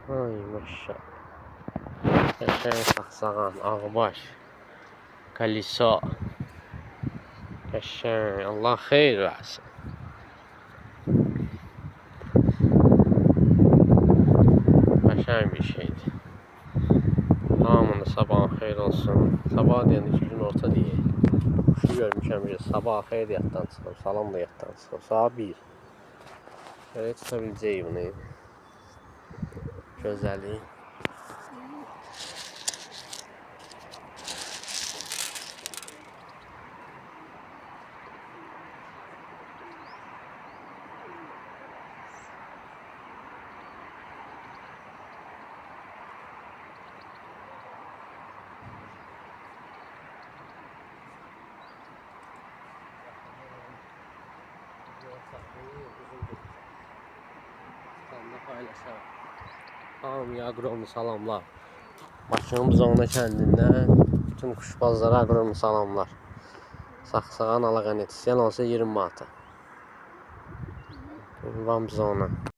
Ay maşallah. Qəşəng saxsağan, ağbaş, kaliso. Qəşəng, Allah xeyir versin. Qəşəng bir şeydir. Hamının sabahın xeyir olsun. Sabah deyəndə 2 gün orta deyək. Kuşu görmüşəm ki, sabah xeyir yatdan çıxıb, salam da yatdan çıxıb. Saat 1. Belə tutabiləcək bunu. Gözəli. Hamıya aqromlu salamlar. Bakının Buzovna kəndindən bütün kuşbazlara aqromlu salamlar. Saxsağan alaqanət istəyən olsa 20 manata. Van Buzovna.